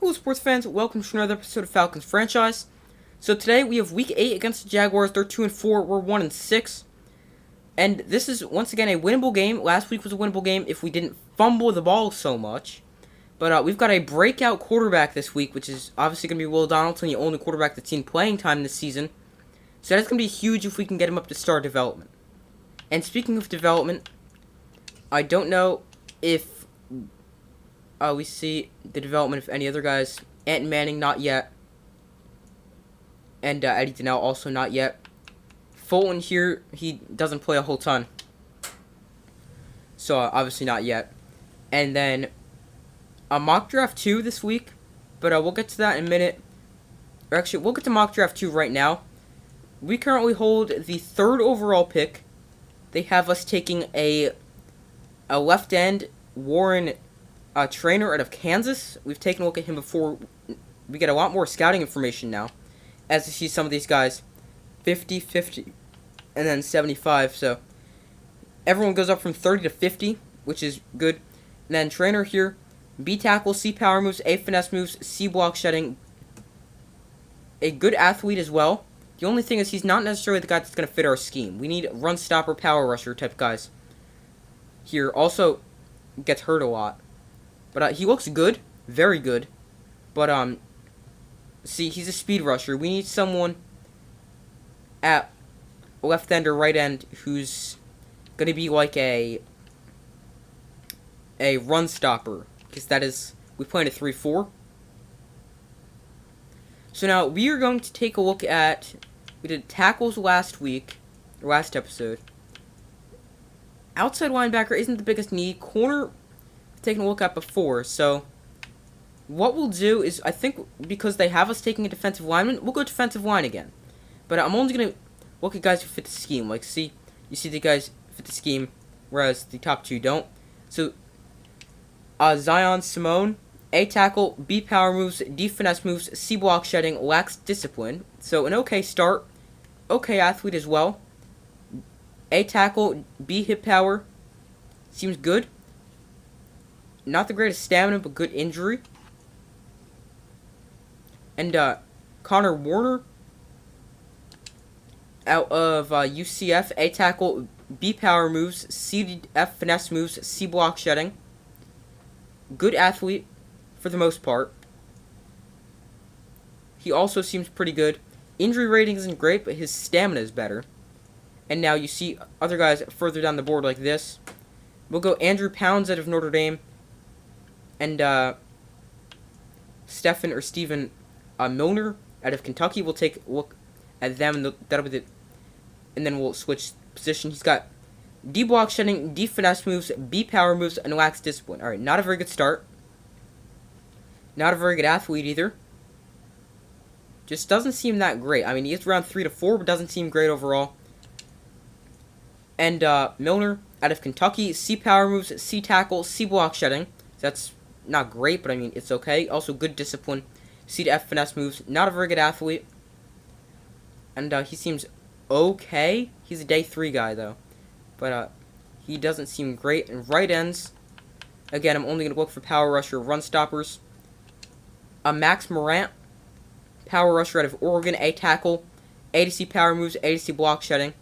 Hello sports fans, welcome to another episode of Falcons franchise. So today we have week 8 against the Jaguars. They're 2-4, we're 1-6. And this is once again a winnable game. Last week was a winnable game if we didn't fumble the ball so much. But we've got a breakout quarterback this week, which is obviously going to be Will Donaldson, the only quarterback that's seen playing time this season. So that's going to be huge if we can get him up to star development. And speaking of development, I don't know if we see the development of any other guys. Anton Manning, not yet. And Eddie Donnell, also not yet. Fulton here, he doesn't play a whole ton. So, obviously not yet. And then, a mock draft 2 this week. But we'll get to that in a minute. Or actually, we'll get to mock draft 2 right now. We currently hold the 3rd overall pick. They have us taking a left end, Warren Trainer out of Kansas. We've taken a look at him before. We get a lot more scouting information now, as you see some of these guys 50, 50, and then 75. So everyone goes up from 30 to 50, which is good. And then Trainer here, B tackle, C power moves, A finesse moves, C block shedding. A good athlete as well. The only thing is he's not necessarily the guy that's going to fit our scheme. We need run stopper, power rusher type guys. Here also gets hurt a lot. But he looks good, very good. But see, he's a speed rusher. We need someone at left end or right end who's gonna be like a run stopper, because that is, we play in a 3-4. So now we are going to take a look at, we did tackles last episode. Outside linebacker isn't the biggest need. Corner, taken a look at before. So what we'll do is, I think because they have us taking a defensive lineman, we'll go defensive line again. But I'm only going to look at guys who fit the scheme. Like, you see the guys fit the scheme, whereas the top two don't. So Zion Simone, A tackle, B power moves, D finesse moves, C block shedding, lacks discipline. So an okay start, okay athlete as well. A tackle, B hip power, seems good. Not the greatest stamina, but good injury. And Connor Warner, out of UCF, A tackle, B power moves, C F finesse moves, C block shedding. Good athlete, for the most part. He also seems pretty good. Injury rating isn't great, but his stamina is better. And now you see other guys further down the board like this. We'll go Andrew Pounds out of Notre Dame. And Stephen Milner out of Kentucky. We'll take a look at them, and that'll be and then we'll switch position. He's got D block shedding, D finesse moves, B power moves, and lacks discipline. All right, not a very good start. Not a very good athlete either. Just doesn't seem that great. I mean, he is around 3 to 4, but doesn't seem great overall. And Milner out of Kentucky, C power moves, C tackle, C block shedding. That's not great, but I mean, it's okay. Also, good discipline. C to F finesse moves. Not a very good athlete. And he seems okay. He's a day 3 guy, though. But he doesn't seem great. And right ends, again, I'm only going to look for power rusher, run stoppers. Max Morant, power rusher out of Oregon, A tackle, A to C power moves, A to C block shedding.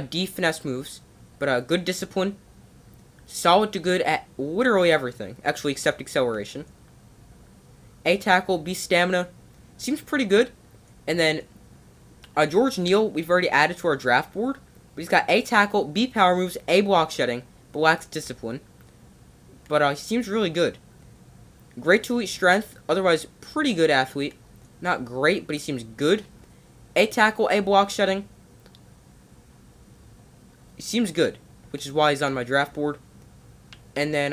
D finesse moves. But good discipline. Solid to good at literally everything, actually except acceleration. A tackle, B stamina, seems pretty good. And then George Neal, we've already added to our draft board. But he's got A tackle, B power moves, A block shedding, but lacks discipline. But he seems really good. Great to elite strength, otherwise pretty good athlete. Not great, but he seems good. A tackle, A block shedding. He seems good, which is why he's on my draft board. And then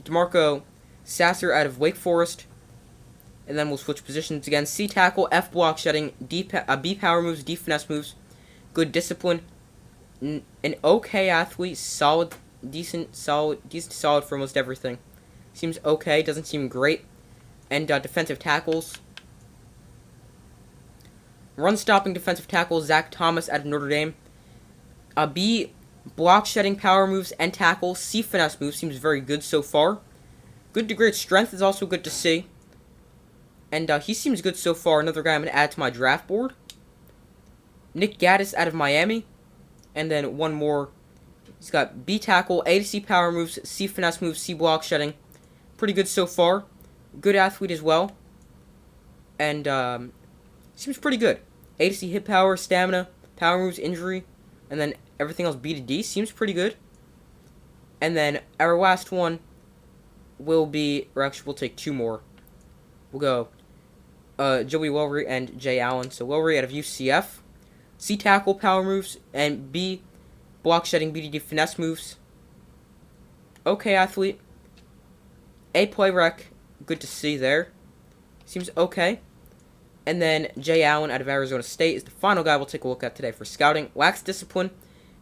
DeMarco Sasser out of Wake Forest. And then we'll switch positions again. C tackle, F block shedding, B power moves, D finesse moves. Good discipline. An okay athlete. Solid, decent, solid for almost everything. Seems okay, doesn't seem great. And defensive tackles. Run stopping defensive tackle, Zach Thomas out of Notre Dame. B block shedding, power moves, and tackle. C finesse moves seems very good so far. Good to great strength is also good to see. And he seems good so far. Another guy I'm going to add to my draft board. Nick Gaddis out of Miami. And then one more. He's got B tackle, A to C power moves, C finesse moves, C block shedding. Pretty good so far. Good athlete as well. And seems pretty good. A to C hit power, stamina, power moves, injury. And then everything else B to D. Seems pretty good. And then our last one will be, or actually we'll take two more. We'll go Joey Wellery and Jay Allen. So Wellery out of UCF. C tackle, power moves, and B block shedding, BDD finesse moves. Okay athlete. A play rec. Good to see there. Seems okay. And then Jay Allen out of Arizona State is the final guy we'll take a look at today for scouting. Lacks discipline.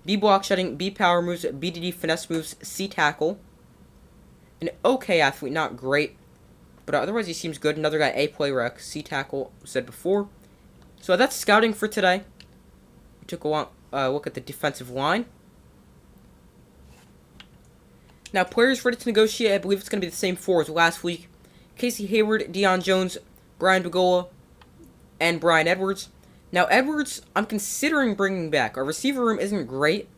B block shedding, B power moves, BDD finesse moves, C tackle. An okay athlete, not great. But otherwise he seems good. Another guy, A play rec, C tackle, said before. So that's scouting for today. We took a look at the defensive line. Now players ready to negotiate, I believe it's going to be the same four as last week. Casey Hayward, Deion Jones, Brian Bagola, and Brian Edwards. Now, Edwards, I'm considering bringing back. Our receiver room isn't great,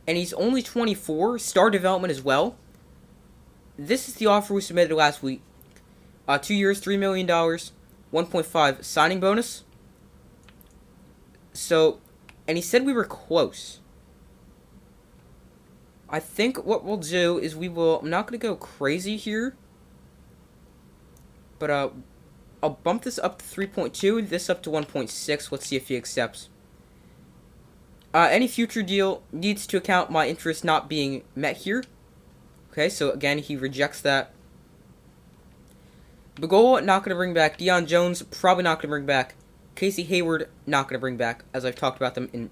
and he's only 24. Star development as well. This is the offer we submitted last week. 2 years, $3 million, 1.5 signing bonus. So, and he said we were close. I think what we'll do is I'm not going to go crazy here, but I'll bump this up to 3.2, this up to 1.6. Let's see if he accepts. Any future deal needs to account my interest not being met here. Okay, so again, he rejects that. Bagola, not going to bring back. Deion Jones, probably not going to bring back. Casey Hayward, not going to bring back, as I've talked about them in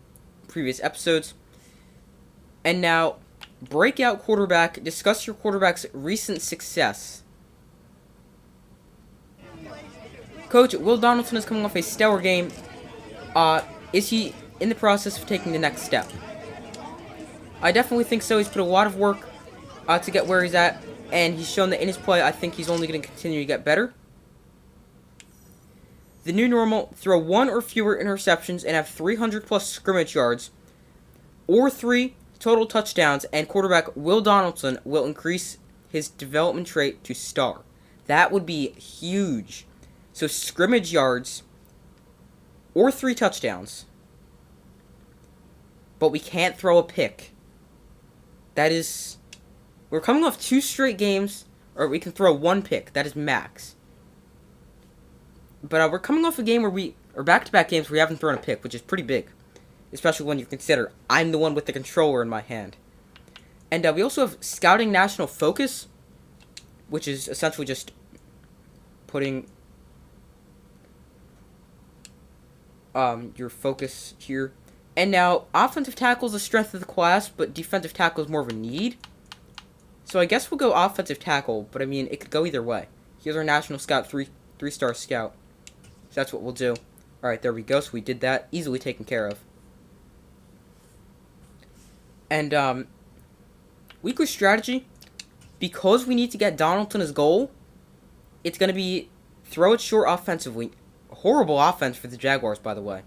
previous episodes. And now, breakout quarterback. Discuss your quarterback's recent success. Coach, Will Donaldson is coming off a stellar game. Is he in the process of taking the next step? I definitely think so. He's put a lot of work to get where he's at, and he's shown that in his play, I think he's only going to continue to get better. The new normal, throw one or fewer interceptions and have 300-plus scrimmage yards, or 3 total touchdowns, and quarterback Will Donaldson will increase his development trait to star. That would be huge. So scrimmage yards or 3 touchdowns. But we can't throw a pick. We're coming off 2 straight games, or we can throw 1 pick. That is max. But we're coming off a game or back-to-back games where we haven't thrown a pick, which is pretty big. Especially when you consider I'm the one with the controller in my hand. And we also have Scouting National Focus, which is essentially just putting your focus here. And now, offensive tackle is the strength of the class, but defensive tackle is more of a need. So I guess we'll go offensive tackle, but I mean, it could go either way. Here's our National Scout, 3-star scout. So that's what we'll do. Alright, there we go. So we did that. Easily taken care of. And, weekly strategy. Because we need to get Donaldson as goal, it's going to be throw it short offensively. Horrible offense for the Jaguars, by the way.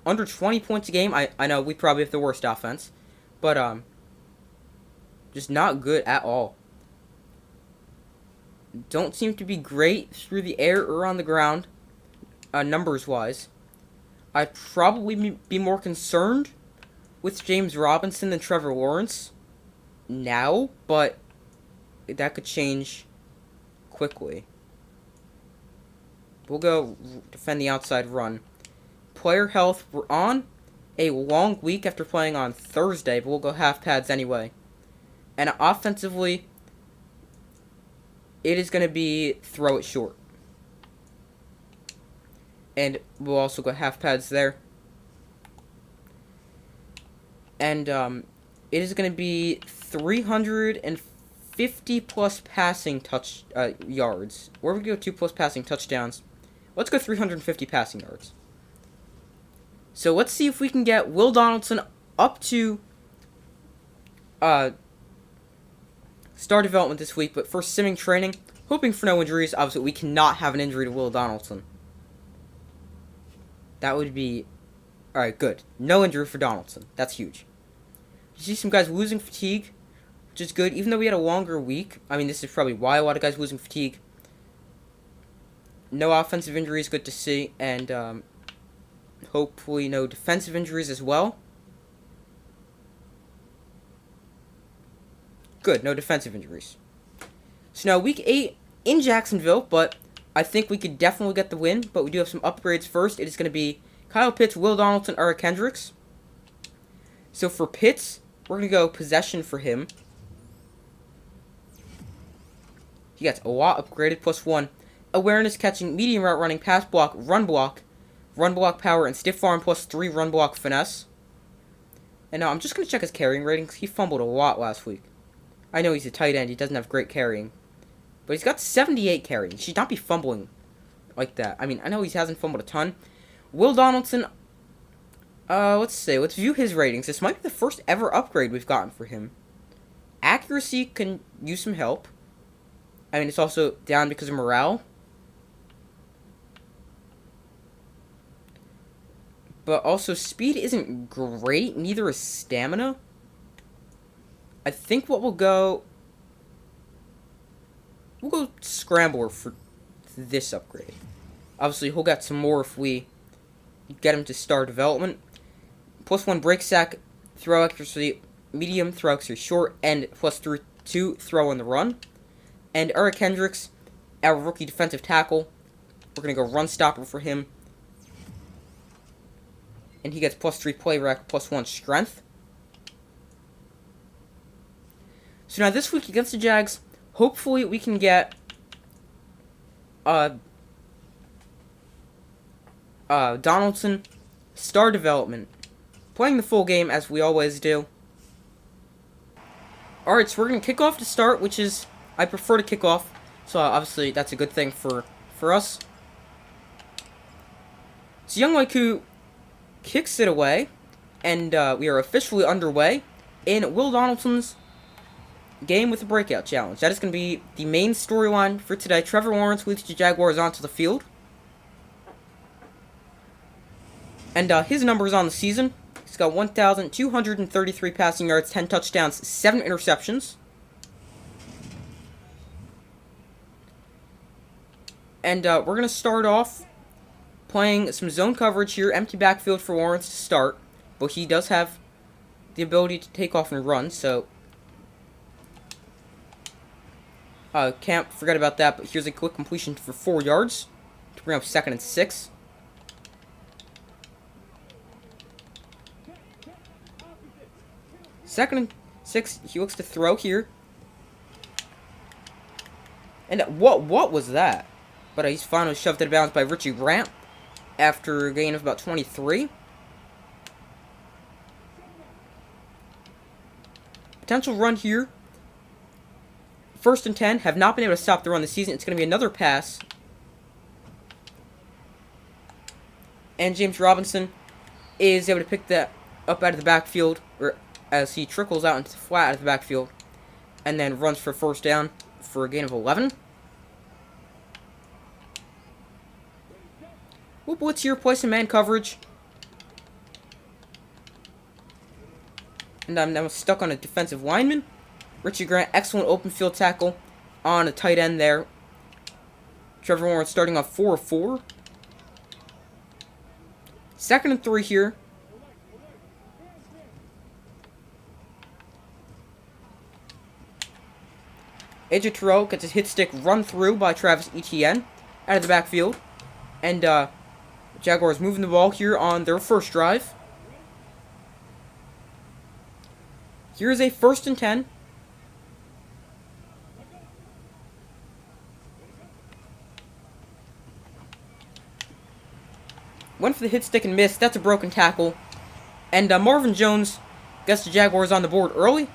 Under 20 points a game. I know we probably have the worst offense. But, just not good at all. Don't seem to be great through the air or on the ground, numbers-wise. I'd probably be more concerned with James Robinson than Trevor Lawrence now, but that could change quickly. We'll go defend the outside run. Player health, we're on a long week after playing on Thursday, but we'll go half pads anyway. And offensively, it is going to be throw it short. And we'll also go half pads there. And it is going to be 350 plus passing yards. Where we go 2 plus passing touchdowns. Let's go 350 passing yards. So let's see if we can get Will Donaldson up to star development this week. But first, simming training. Hoping for no injuries. Obviously, we cannot have an injury to Will Donaldson. That would be... Alright, good. No injury for Donaldson. That's huge. You see some guys losing fatigue, which is good. Even though we had a longer week. I mean, this is probably why a lot of guys losing fatigue. No offensive injuries, good to see. And hopefully no defensive injuries as well. Good, no defensive injuries. So now week 8 in Jacksonville, but I think we could definitely get the win. But we do have some upgrades first. It is going to be Kyle Pitts, Will Donaldson, Eric Hendricks. So for Pitts, we're going to go possession for him. He gets a lot upgraded, +1. Awareness, catching, medium route running, pass block, run block power, and stiff arm, +3 run block finesse. And now I'm just going to check his carrying ratings. He fumbled a lot last week. I know he's a tight end. He doesn't have great carrying. But he's got 78 carrying. He should not be fumbling like that. I mean, I know he hasn't fumbled a ton. Will Donaldson, let's view his ratings. This might be the first ever upgrade we've gotten for him. Accuracy can use some help. I mean, it's also down because of morale. But also, speed isn't great. Neither is stamina. I think what we'll go scrambler for this upgrade. Obviously, he'll get some more if we get him to star development. +1 break sack, throw accuracy, medium, throw accuracy short, and +2 throw on the run. And Eric Hendricks, our rookie defensive tackle. We're going to go run stopper for him. And he gets +3 play rec, +1 strength. So now this week against the Jags, hopefully we can get Donaldson star development. Playing the full game as we always do. Alright, so we're going to kick off to start, which is, I prefer to kick off. So obviously that's a good thing for us. So Young Waiku kicks it away. And we are officially underway in Will Donaldson's game with the Breakout Challenge. That is going to be the main storyline for today. Trevor Lawrence leads the Jaguars onto the field. And his numbers on the season. He's got 1,233 passing yards, 10 touchdowns, 7 interceptions. And we're going to start off playing some zone coverage here. Empty backfield for Lawrence to start. But he does have the ability to take off and run, so can't forget about that. But here's a quick completion for 4 yards to bring up 2nd and 6. Second and 6, he looks to throw here. And what was that? But he's finally shoved out of bounds by Richie Grant after a gain of about 23. Potential run here. 1st and 10. Have not been able to stop the run this season. It's going to be another pass. And James Robinson is able to pick that up out of the backfield, or as he trickles out into the flat out of the backfield, and then runs for 1st down for a gain of 11. We'll blitz here, play some man coverage. And I'm now stuck on a defensive lineman. Richie Grant, excellent open field tackle on a tight end there. Trevor Lawrence starting off 4 of 4. 2nd and 3 here. AJ Terrell gets his hit stick run through by Travis Etienne out of the backfield. And Jaguars moving the ball here on their first drive. Here's a 1st and 10. Went for the hit stick and missed. That's a broken tackle. And Marvin Jones gets the Jaguars on the board early.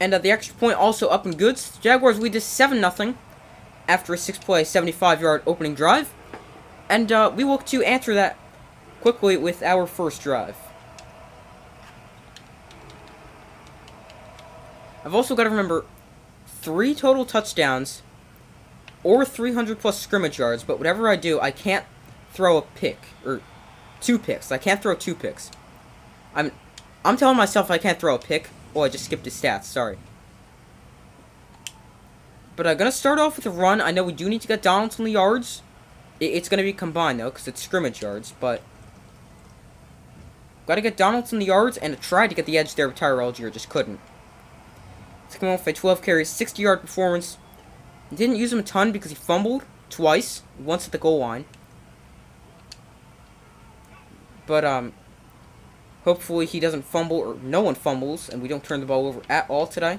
And the extra point also up and good. Jaguars lead to 7-0 after a 6-play, 75-yard opening drive. And we look to answer that quickly with our first drive. I've also got to remember 3 total touchdowns or 300 plus scrimmage yards, but whatever I do, I can't throw a pick, or 2 picks. I can't throw 2 picks. I'm telling myself I can't throw a pick. Oh, I just skipped his stats, sorry. But I'm going to start off with a run. I know we do need to get Donaldson the yards. It's going to be combined, though, because it's scrimmage yards, but got to get Donaldson the yards, and tried to get the edge there with Tyler Algier, just couldn't. Let's come off a 12 carries, 60-yard performance. Didn't use him a ton because he fumbled twice, once at the goal line. But, hopefully he doesn't fumble, or no one fumbles, and we don't turn the ball over at all today.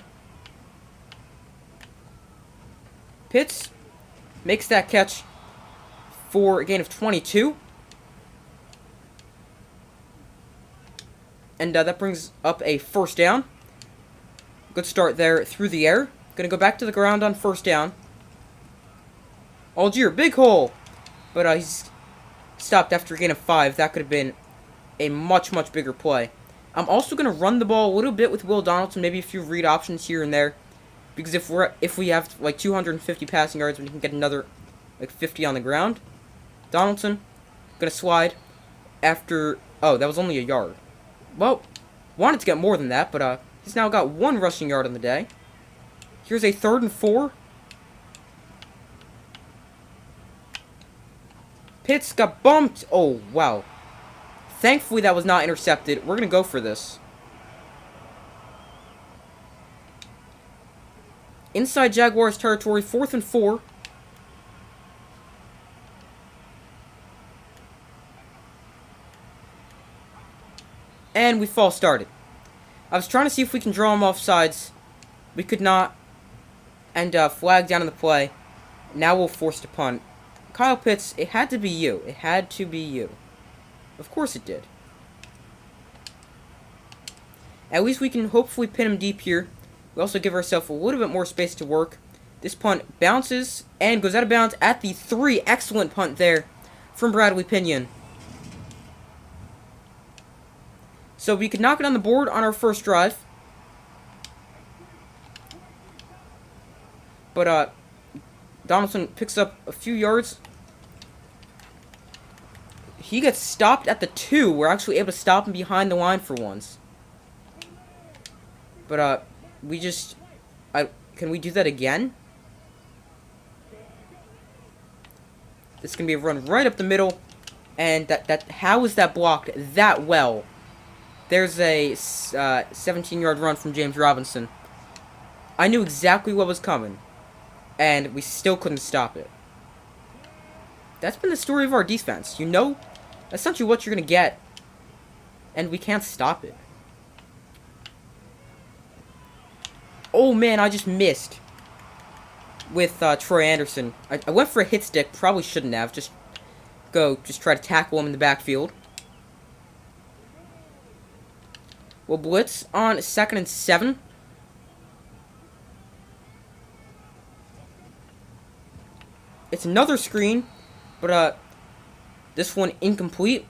Pitts makes that catch for a gain of 22. And that brings up a first down. Good start there through the air. Gonna go back to the ground on first down. Algier, big hole! But he's stopped after a gain of 5. That could have been a much, much bigger play. I'm also going to run the ball a little bit with Will Donaldson, maybe a few read options here and there. Because if we have like 250 passing yards, we can get another like 50 on the ground. Donaldson, going to slide after... Oh, that was only a yard. Well, wanted to get more than that, but he's now got 1 rushing yard on the day. Here's a 3rd and 4. Pitts got bumped. Oh, wow. Thankfully, that was not intercepted. We're going to go for this. Inside Jaguars territory, 4th and 4. And we false started. I was trying to see if we can draw him off sides. We could not. And flag down in the play. Now we'll force to punt. Kyle Pitts, it had to be you. It had to be you. Of course it did. At least we can hopefully pin him deep here. We also give ourselves a little bit more space to work. This punt bounces and goes out of bounds at the 3. Excellent punt there from Bradley Pinion. So we could knock it on the board on our first drive. But Donaldson picks up a few yards. He gets stopped at the 2. We're actually able to stop him behind the line for once. But we just... can we do that again? This is going to be a run right up the middle. And how is that blocked that well? There's a 17-yard run from James Robinson. I knew exactly what was coming. And we still couldn't stop it. That's been the story of our defense. You know essentially what you're going to get. And we can't stop it. Oh man, I just missed. With Troy Anderson. I went for a hit stick. Probably shouldn't have. Just try to tackle him in the backfield. We'll blitz on 2nd and 7. It's another screen, but this one incomplete,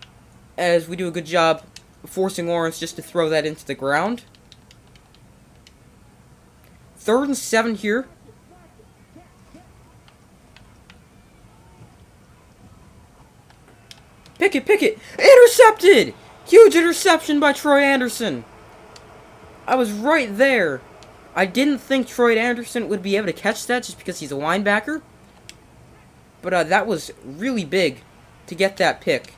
as we do a good job forcing Lawrence just to throw that into the ground. 3rd and 7 here. Pick it! Intercepted! Huge interception by Troy Anderson. I was right there. I didn't think Troy Anderson would be able to catch that just because he's a linebacker. But that was really big to get that pick.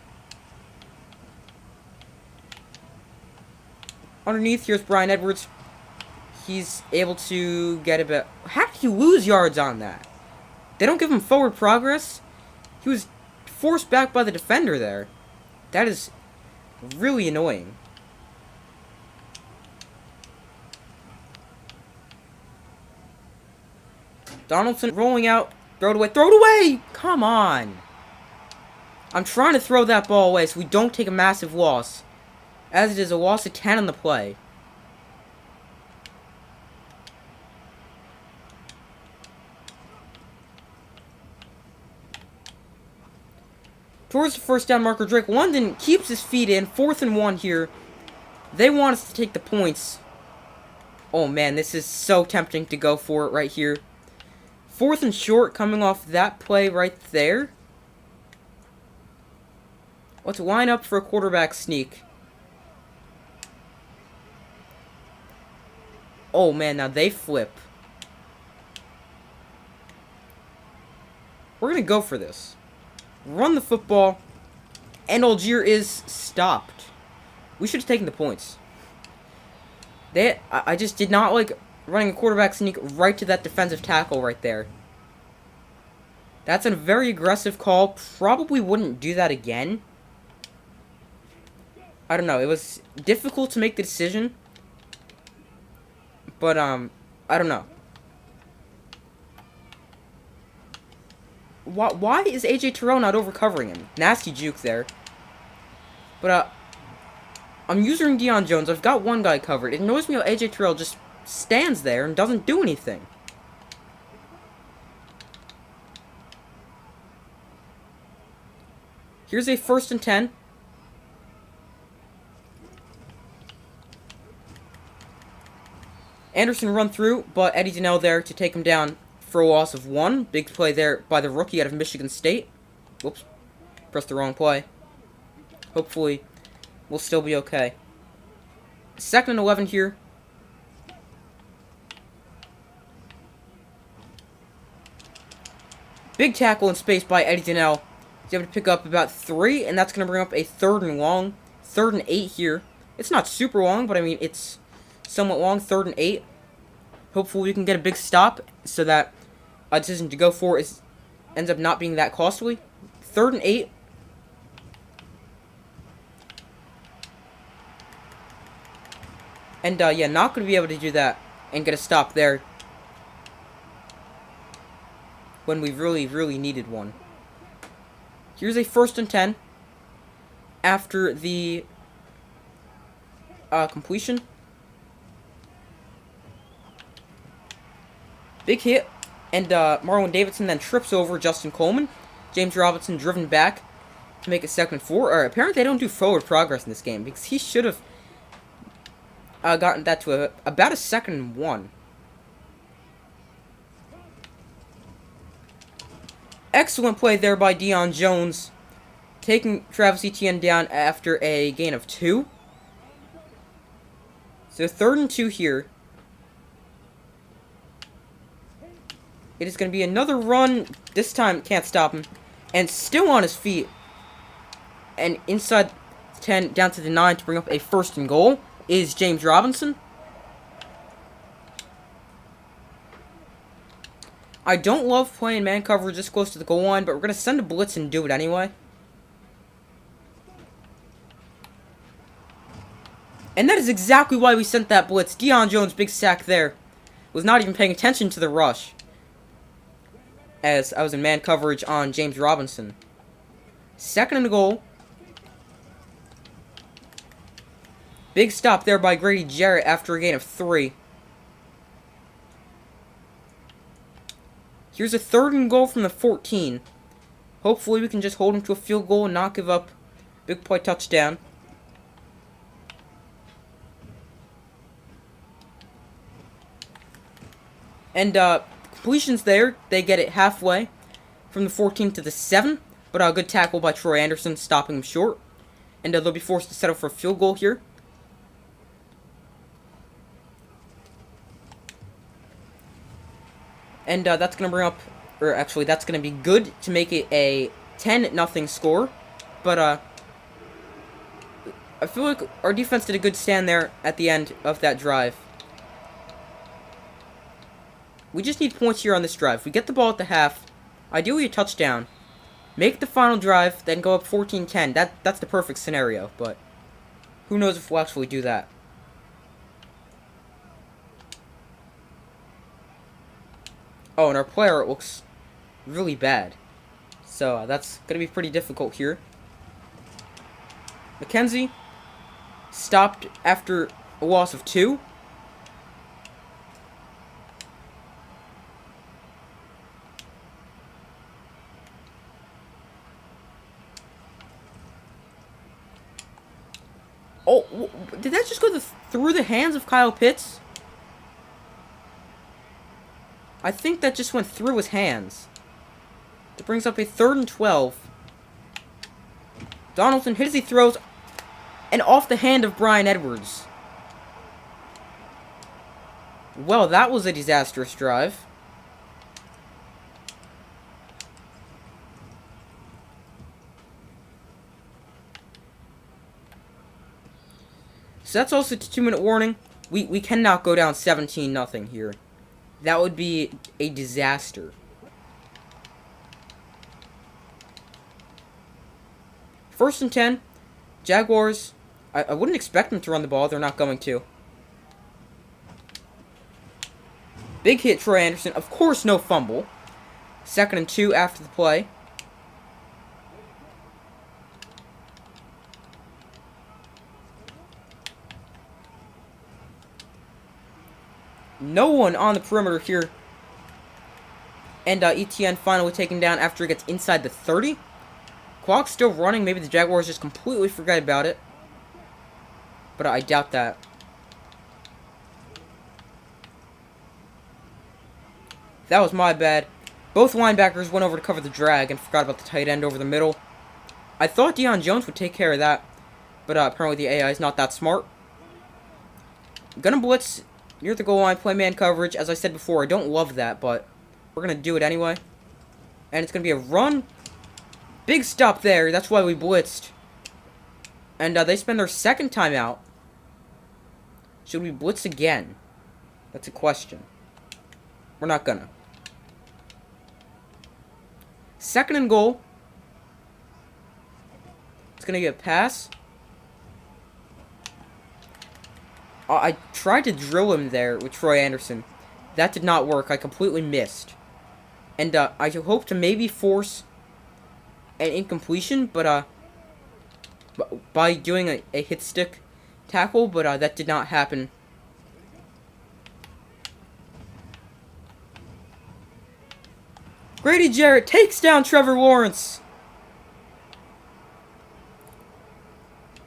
Underneath, here's Brian Edwards. He's able to get a bit... How did he lose yards on that? They don't give him forward progress. He was forced back by the defender there. That is really annoying. Donaldson rolling out. Throw it away! Come on! I'm trying to throw that ball away so we don't take a massive loss. As it is a loss of 10 on the play. towards the first down marker. Drake London keeps his feet in. 4th and 1 here. They want us to take the points. Oh man, this is so tempting to go for it right here. 4th and short coming off that play right there. Let's line up for a quarterback sneak. Oh man, now they flip. We're going to go for this. Run the football. And Algier is stopped. We should have taken the points. I just did not like running a quarterback sneak right to that defensive tackle right there. That's a very aggressive call. Probably wouldn't do that again. I don't know. It was difficult to make the decision. But, I don't know. Why is AJ Terrell not overcovering him? Nasty juke there. But, I'm using Deion Jones. I've got one guy covered. It annoys me how AJ Terrell just stands there and doesn't do anything. Here's a 1st and 10. Anderson run through, but Eddie Donnell there to take him down for a loss of 1. Big play there by the rookie out of Michigan State. Whoops. Pressed the wrong play. Hopefully, we'll still be okay. 2nd and 11 here. Big tackle in space by Eddie Donnell. He's able to pick up about 3, and that's going to bring up a 3rd and long. 3rd and 8 here. It's not super long, but I mean, it's somewhat long. 3rd and 8. Hopefully we can get a big stop so that a decision to go for ends up not being that costly. 3rd and 8. And, yeah, not going to be able to do that and get a stop there when we really, really needed one. Here's a 1st and 10 after the completion. Big hit, and Marlon Davidson then trips over Justin Coleman. James Robinson driven back to make it 2nd and 4. Or apparently they don't do forward progress in this game because he should have gotten that to about a 2nd and 1. Excellent play there by Deion Jones, taking Travis Etienne down after a gain of 2. So 3rd and 2 here. It is going to be another run. This time, can't stop him. And still on his feet. And inside 10, down to the 9 to bring up a 1st and goal is James Robinson. I don't love playing man coverage this close to the goal line, but we're going to send a blitz and do it anyway. And that is exactly why we sent that blitz. Deion Jones, big sack there. Was not even paying attention to the rush, as I was in man coverage on James Robinson. 2nd and goal. Big stop there by Grady Jarrett after a gain of 3. Here's a 3rd and goal from the 14. Hopefully we can just hold him to a field goal and not give up. Big play touchdown. And completions there. They get it halfway from the 14 to the 7. But a good tackle by Troy Anderson, stopping him short. And they'll be forced to settle for a field goal here. And that's going to bring up, or actually that's going to be good to make it a 10-0 score. But I feel like our defense did a good stand there at the end of that drive. We just need points here on this drive. We get the ball at the half, ideally a touchdown, make the final drive, then go up 14-10. That's the perfect scenario, but who knows if we'll actually do that. Oh, and our player looks really bad. So, that's going to be pretty difficult here. McKenzie stopped after a loss of 2. that just go through the hands of Kyle Pitts? I think that just went through his hands. It brings up a 3rd and 12. Donaldson hits, he throws, and off the hand of Bryan Edwards. Well, that was a disastrous drive. So that's also a 2-minute warning. We cannot go down 17-0 here. That would be a disaster. First and 10. Jaguars. I wouldn't expect them to run the ball. They're not going to. Big hit, Troy Anderson. Of course, no fumble. 2nd and 2 after the play. No one on the perimeter here. And ETN finally taken down after he gets inside the 30. Clock's still running. Maybe the Jaguars just completely forget about it. But I doubt that. That was my bad. Both linebackers went over to cover the drag and forgot about the tight end over the middle. I thought Deion Jones would take care of that. But apparently the AI is not that smart. Gonna blitz near the goal line, play man coverage. As I said before, I don't love that, but we're going to do it anyway. And it's going to be a run. Big stop there. That's why we blitzed. And they spend their 2nd timeout. Should we blitz again? That's a question. We're not gonna. 2nd and goal. It's going to get a pass. I tried to drill him there with Troy Anderson. That did not work. I completely missed. And I hope to maybe force an incompletion, but by doing a hit stick tackle, but that did not happen. Grady Jarrett takes down Trevor Lawrence.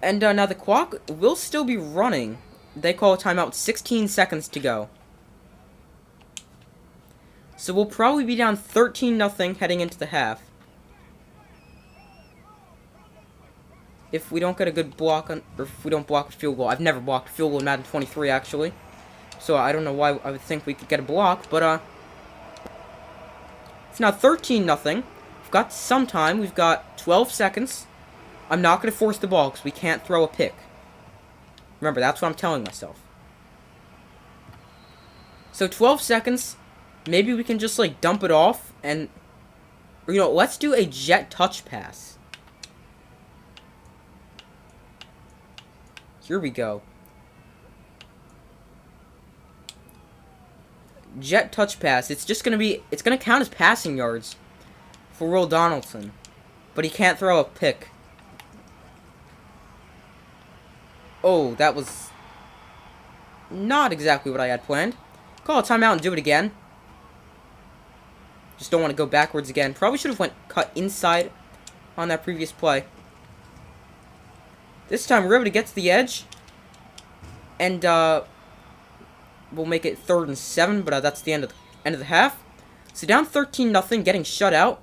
And now the clock will still be running. They call a timeout, 16 seconds to go. So we'll probably be down 13-0 heading into the half. If we don't get a good block on, or if we don't block a field goal. I've never blocked a field goal in Madden 23 actually. So I don't know why I would think we could get a block, but it's now 13-0. We've got some time. We've got 12 seconds. I'm not going to force the ball because we can't throw a pick. Remember, that's what I'm telling myself. So 12 seconds. Maybe we can just, like, dump it off and... Or, you know, let's do a jet touch pass. Here we go. Jet touch pass. It's just going to be... It's going to count as passing yards for Will Donaldson. But he can't throw a pick. Oh, that was not exactly what I had planned. Call a timeout and do it again. Just don't want to go backwards again. Probably should have went cut inside on that previous play. This time we're able to get to the edge. And we'll make it 3rd and 7, but that's the end of the half. So down 13-0, getting shut out.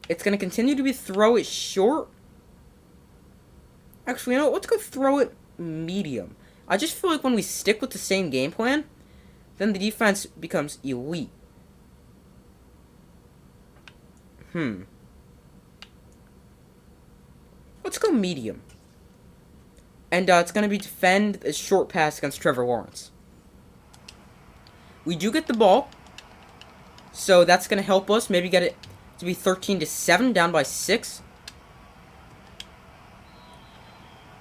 It's going to continue to be throw it short. Actually, you know what? Let's go throw it medium. I just feel like when we stick with the same game plan, then the defense becomes elite. Let's go medium. And it's going to be defend a short pass against Trevor Lawrence. We do get the ball. So that's going to help us maybe get it to be 13-7, down by 6.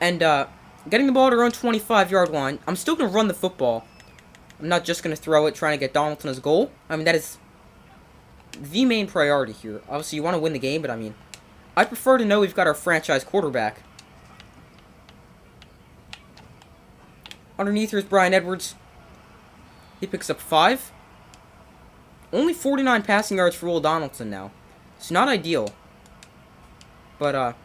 And getting the ball to our own 25-yard line. I'm still going to run the football. I'm not just going to throw it trying to get Donaldson as goal. I mean, that is the main priority here. Obviously, you want to win the game, but I mean, I prefer to know we've got our franchise quarterback. Underneath here is Bryan Edwards. He picks up 5. Only 49 passing yards for Will Donaldson now. It's not ideal. But,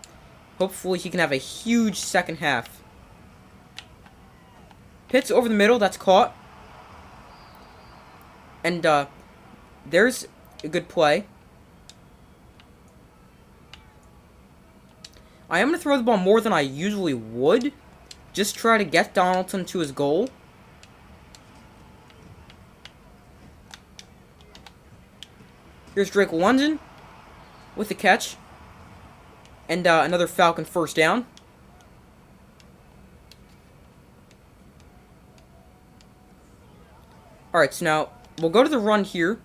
Hopefully he can have a huge second half. Pitts over the middle, that's caught. And there's a good play. I am going to throw the ball more than I usually would. Just try to get Donaldson to his goal. Here's Drake London with the catch. And another Falcon first down. Alright, so now we'll go to the run here.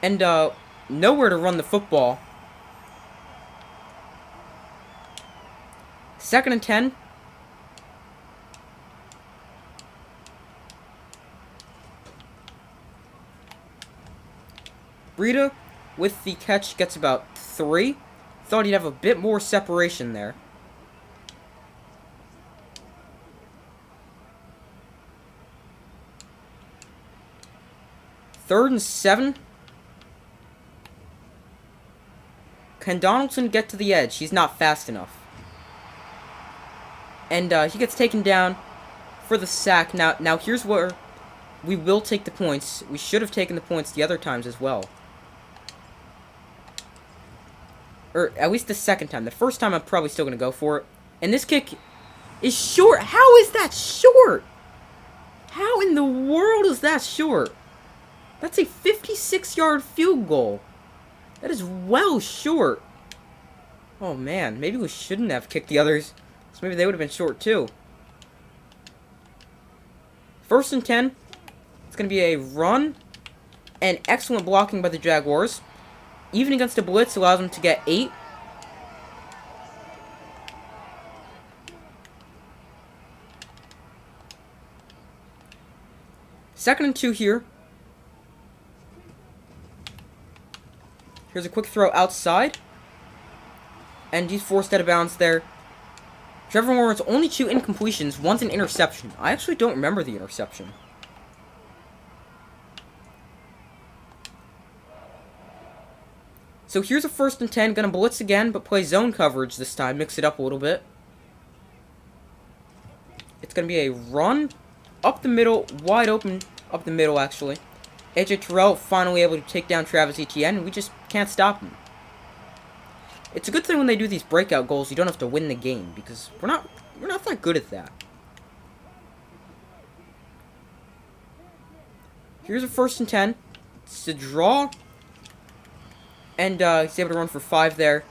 And nowhere to run the football. 2nd and 10. Breida with the catch gets about 3. Thought he'd have a bit more separation there. Third and 7. Can Donaldson get to the edge? He's not fast enough. And he gets taken down for the sack. Now here's where we will take the points. We should have taken the points the other times as well. Or at least the second time. The first time I'm probably still going to go for it. And this kick is short. How is that short? How in the world is that short? That's a 56-yard field goal. That is well short. Oh, man. Maybe we shouldn't have kicked the others. So maybe they would have been short, too. 1st and 10. It's going to be a run. And excellent blocking by the Jaguars. Even against a blitz allows them to get 8. Second and 2 here. Here's a quick throw outside. And he's forced out of bounds there. Trevor Lawrence only 2 incompletions. One's an interception. I actually don't remember the interception. So here's a 1st and 10. Gonna blitz again, but play zone coverage this time. Mix it up a little bit. It's gonna be a run. Up the middle. Wide open. Up the middle, actually. AJ Terrell finally able to take down Travis Etienne, and we just can't stop him. It's a good thing when they do these breakout goals, you don't have to win the game, because we're not that good at that. Here's a 1st and 10. It's a draw. And he's able to run for 5 there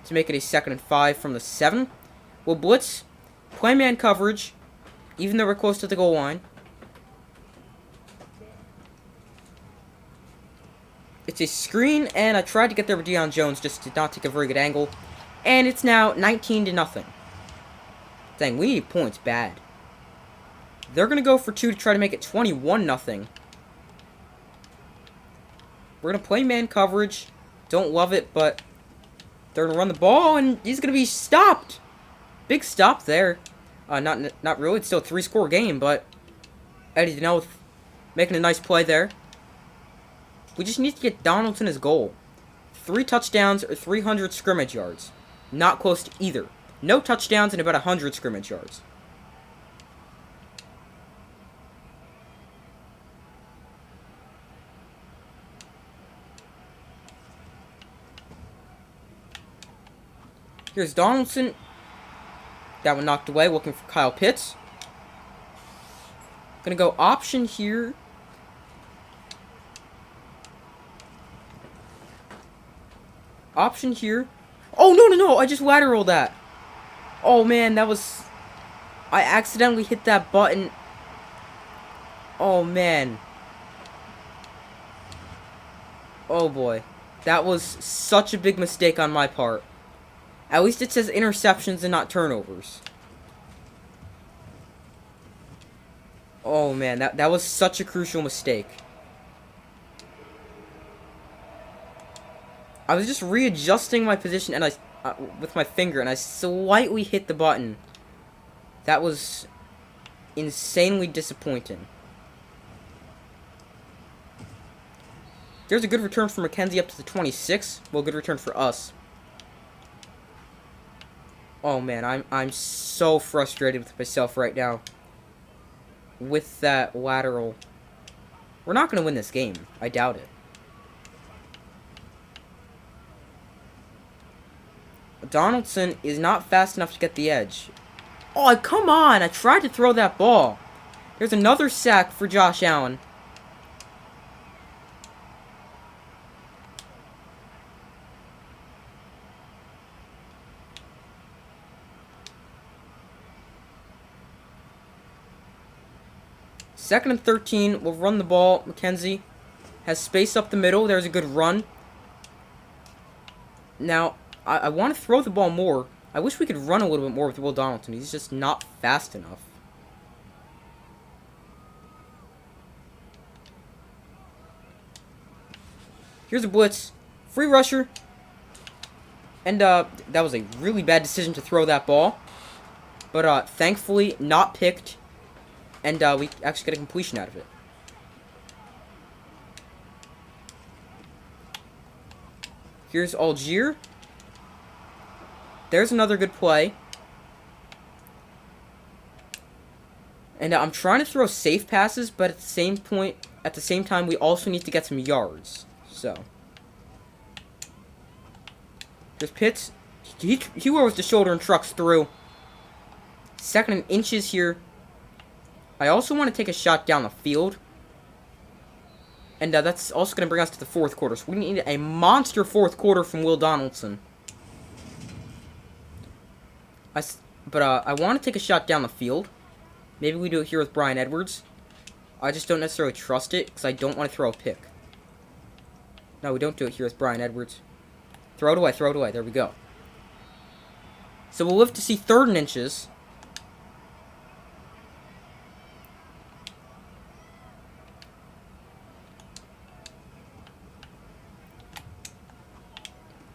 to make it a 2nd and 5 from the 7. We'll blitz, play man coverage, even though we're close to the goal line. It's a screen, and I tried to get there with Deion Jones, just did not take a very good angle. And it's now 19-0. Dang, we need points bad. They're going to go for 2 to try to make it 21-0. We're going to play man coverage. Don't love it, but they're going to run the ball, and he's going to be stopped. Big stop there. Not really. It's still a 3-score game, but Eddie Donnell making a nice play there. We just need to get Donaldson his goal. 3 touchdowns or 300 scrimmage yards. Not close to either. No touchdowns and about 100 scrimmage yards. Here's Donaldson. That one knocked away, looking for Kyle Pitts. Gonna go option here. Option here. Oh, no. I just lateraled that. Oh, man, that was... I accidentally hit that button. Oh, man. Oh, boy. That was such a big mistake on my part. At least it says interceptions and not turnovers. Oh, man, that was such a crucial mistake. I was just readjusting my position and with my finger, and I slightly hit the button. That was insanely disappointing. There's a good return for McKenzie up to the 26. Well, good return for us. Oh man, I'm so frustrated with myself right now. With that lateral. We're not going to win this game. I doubt it. Donaldson is not fast enough to get the edge. Oh, come on! I tried to throw that ball. There's another sack for Josh Allen. Second and 13. We'll run the ball. McKenzie has space up the middle. There's a good run. Now, I want to throw the ball more. I wish we could run a little bit more with Will Donaldson. He's just not fast enough. Here's a blitz. Free rusher. And that was a really bad decision to throw that ball. But thankfully, not picked. And we actually get a completion out of it. Here's Algier. There's another good play. And I'm trying to throw safe passes, but at the same time, we also need to get some yards. So there's Pitts. He lowers the shoulder and trucks through. Second and inches here. I also want to take a shot down the field. And that's also going to bring us to the fourth quarter. So we need a monster fourth quarter from Will Donaldson. But I want to take a shot down the field. Maybe we do it here with Bryan Edwards. I just don't necessarily trust it because I don't want to throw a pick. No, we don't do it here with Bryan Edwards. Throw it away, throw it away. There we go. So we'll live to see third and inches.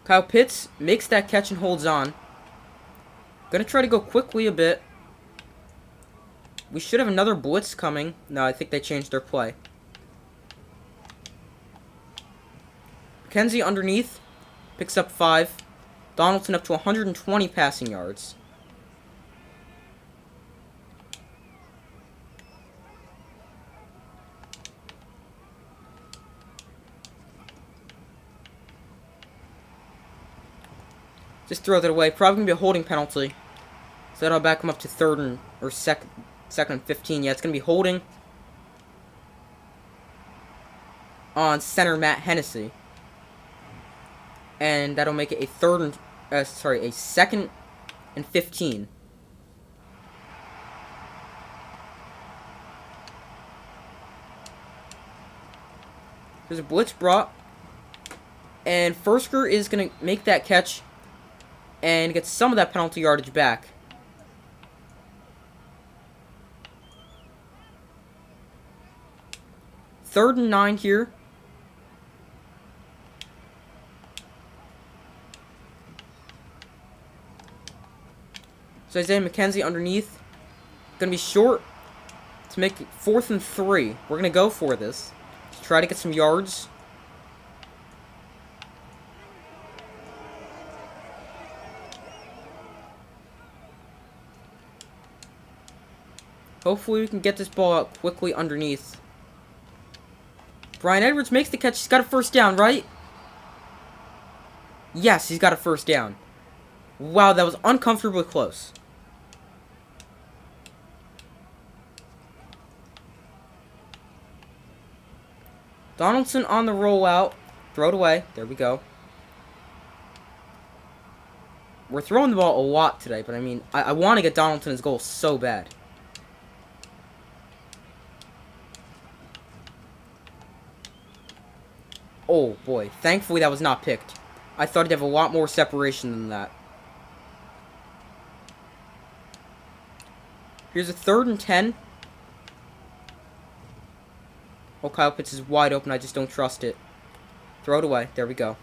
Kyle Pitts makes that catch and holds on. Gonna try to go quickly a bit. We should have another blitz coming. No, I think they changed their play. McKenzie underneath. Picks up 5. Donaldson up to 120 passing yards. Just throw that away. Probably going to be a holding penalty. So that'll back him up to second and 15. Yeah, it's going to be holding on center Matt Hennessy. And that'll make it a second and 15. There's a blitz brought. And Fursker is going to make that catch and get some of that penalty yardage back. Third and 9 here. So Isaiah McKenzie underneath. Gonna be short to make it 4th and 3. We're gonna go for this. Just try to get some yards. Hopefully we can get this ball out quickly underneath. Bryan Edwards makes the catch. He's got a first down, right? Yes, he's got a first down. Wow, that was uncomfortably close. Donaldson on the rollout. Throw it away. There we go. We're throwing the ball a lot today, but I mean, I want to get Donaldson his goal so bad. Oh, boy. Thankfully, that was not picked. I thought he'd have a lot more separation than that. Here's a 3rd and 10. Oh, Kyle Pitts is wide open. I just don't trust it. Throw it away. There we go.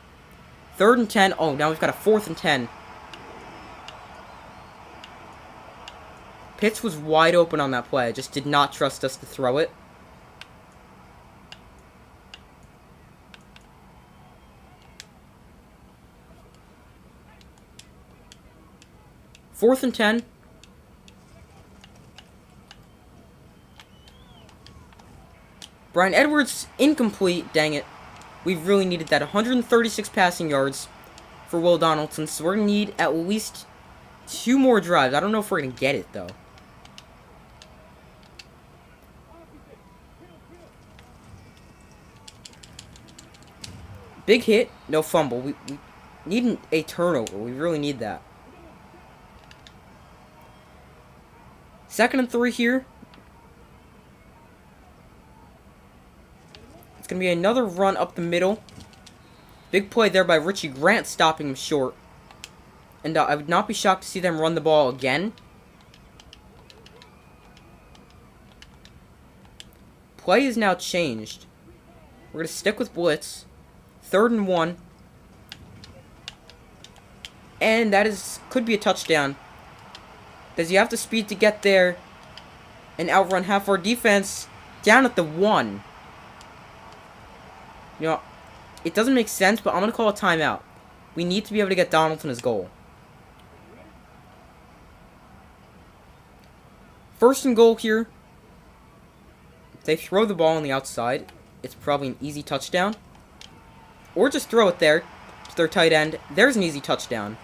3rd and 10. Oh, now we've got a 4th and 10. Pitts was wide open on that play. I just did not trust us to throw it. 4th and 10. Brian Edwards, incomplete. Dang it. We really needed that. 136 passing yards for Will Donaldson. So we're going to need at least 2 more drives. I don't know if we're going to get it, though. Big hit, no fumble. We need a turnover. We really need that. 2nd and 3 here. It's going to be another run up the middle. Big play there by Richie Grant, stopping him short. And I would not be shocked to see them run the ball again. Play is now changed. We're going to stick with blitz. 3rd and 1. And that could be a touchdown. Does he have the speed to get there and outrun half our defense down at the 1? You know, it doesn't make sense, but I'm going to call a timeout. We need to be able to get Donaldson his goal. 1st and goal here. If they throw the ball on the outside, it's probably an easy touchdown. Or just throw it there to their tight end. There's an easy touchdown.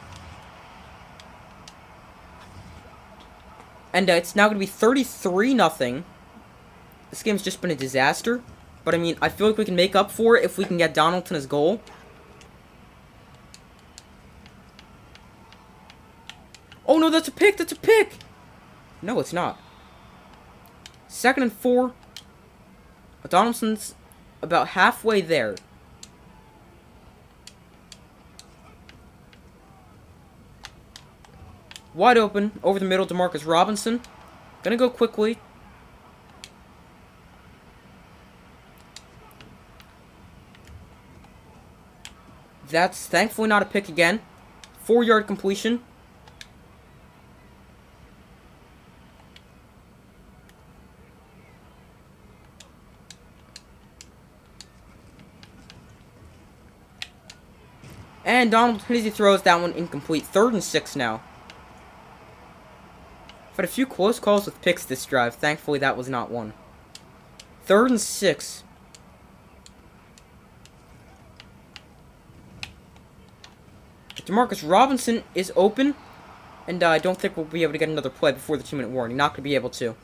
And it's now going to be 33-0. This game's just been a disaster. But, I mean, I feel like we can make up for it if we can get Donaldson his goal. Oh, no, that's a pick. That's a pick. No, it's not. 2nd and 4. Donaldson's about halfway there. Wide open, over the middle, Demarcus Robinson. Gonna go quickly. That's thankfully not a pick again. 4-yard completion. And Donald Hennessy throws that one incomplete. 3rd and 6 now. I've had a few close calls with picks this drive. Thankfully, that was not one. 3rd and 6. Demarcus Robinson is open. And I don't think we'll be able to get another play before the 2-minute warning. Not going to be able to.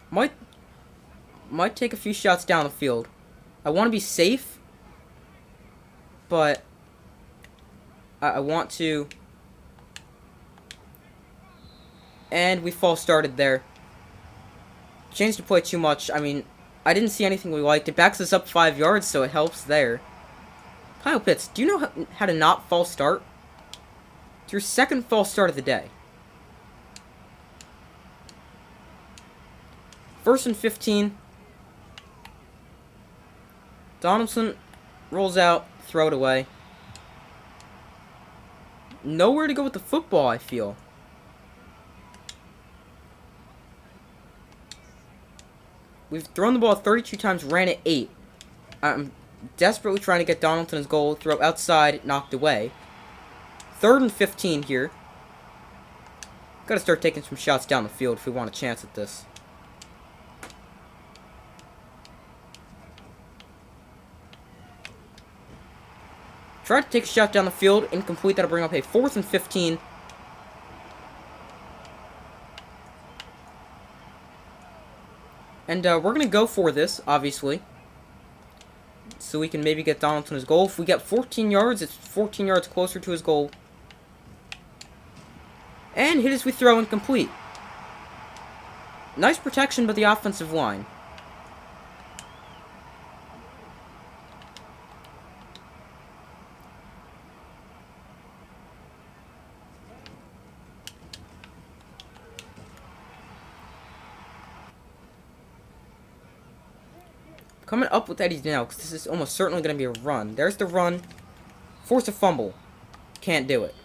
Might take a few shots down the field. I want to be safe. But I want to. And we false started there. Changed the play too much. I mean, I didn't see anything we liked. It backs us up 5 yards, so it helps there. Kyle Pitts, do you know how to not false start? It's your 2nd false start of the day. 1st and 15. Donaldson rolls out, throw it away. Nowhere to go with the football, I feel. We've thrown the ball 32 times, ran it 8. I'm desperately trying to get Donaldson his goal. Throw outside, knocked away. 3rd and 15 here. Gotta start taking some shots down the field if we want a chance at this. Try to take a shot down the field, incomplete. That'll bring up a 4th and 15. And we're going to go for this, obviously. So we can maybe get Donaldson his goal. If we get 14 yards, it's 14 yards closer to his goal. And hit as we throw incomplete. Nice protection by the offensive line. Coming up with Eddie now, because this is almost certainly going to be a run. There's the run. Force a fumble. Can't do it.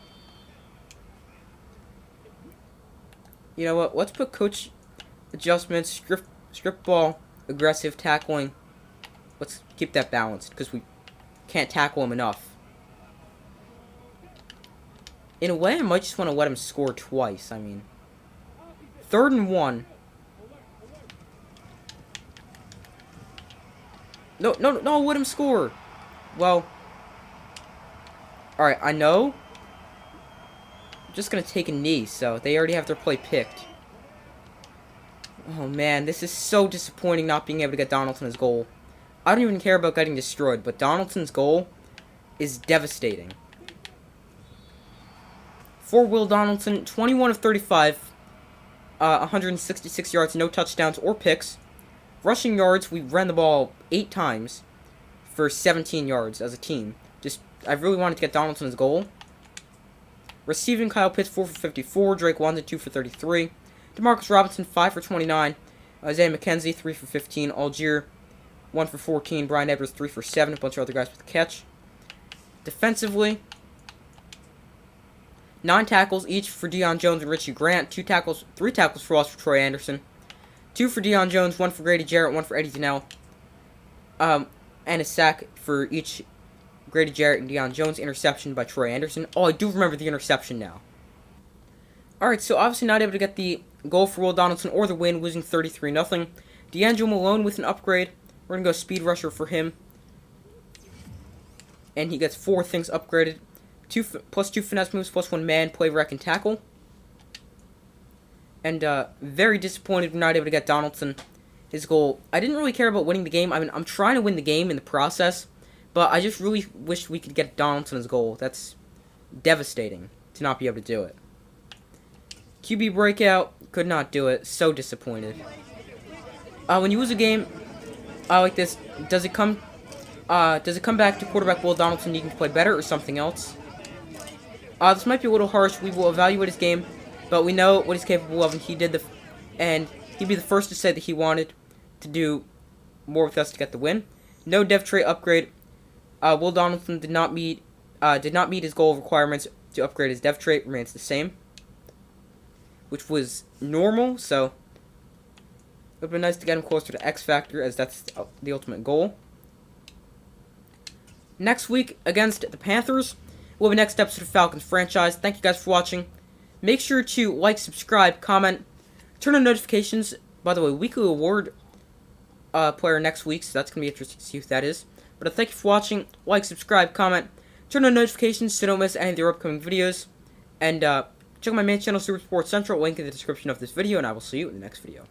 You know what? Let's put coach adjustments, script ball, aggressive tackling. Let's keep that balanced, because we can't tackle him enough. In a way, I might just want to let him score twice. I mean, 3rd and 1. No, no, no, let him score. Well, alright, I know. I'm just going to take a knee, so they already have their play picked. Oh, man, this is so disappointing not being able to get Donaldson his goal. I don't even care about getting destroyed, but Donaldson's goal is devastating. For Will Donaldson, 21 of 35, 166 yards, no touchdowns or picks. Rushing yards, we ran the ball 8 times for 17 yards as a team. I really wanted to get Donaldson his goal. Receiving, Kyle Pitts 4 for 54, Drake London 2 for 33, Demarcus Robinson 5 for 29, Isaiah McKenzie 3 for 15, Algier 1 for 14, Brian Edwards 3 for 7, a bunch of other guys with a catch. Defensively, 9 tackles each for Deion Jones and Richie Grant, 3 tackles for loss for Troy Anderson, 2 for Deion Jones, 1 for Grady Jarrett, 1 for Eddie Donnell, and a sack for each Grady Jarrett and Deion Jones, interception by Troy Anderson. Oh, I do remember the interception now. Alright, so obviously not able to get the goal for Will Donaldson or the win, losing 33-0. D'Angelo Malone with an upgrade. We're going to go speed rusher for him. And he gets 4 things upgraded. Plus 2 finesse moves, plus 1 man, play, wreck, and tackle. And very disappointed we're not able to get Donaldson his goal. I didn't really care about winning the game. I mean, I'm trying to win the game in the process. But I just really wish we could get Donaldson his goal. That's devastating to not be able to do it. QB breakout, could not do it. So disappointed. When you lose a game like this, does it come back to quarterback Will Donaldson needing to play better or something else? This might be a little harsh. We will evaluate his game, but we know what he's capable of, and he'd be the first to say that he wanted to do more with us to get the win. No dev trait upgrade. Will Donaldson did not meet his goal requirements to upgrade his dev trait. Remains the same, which was normal. So it would have been nice to get him closer to X Factor, as that's the ultimate goal. Next week against the Panthers, we'll have the next episode of Falcons franchise. Thank you guys for watching. Make sure to like, subscribe, comment, turn on notifications. By the way, weekly award player next week, so that's gonna be interesting to see who that is. But thank you for watching. Like, subscribe, comment, turn on notifications so don't miss any of their upcoming videos. And check out my main channel, Super Sports Central, link in the description of this video, and I will see you in the next video.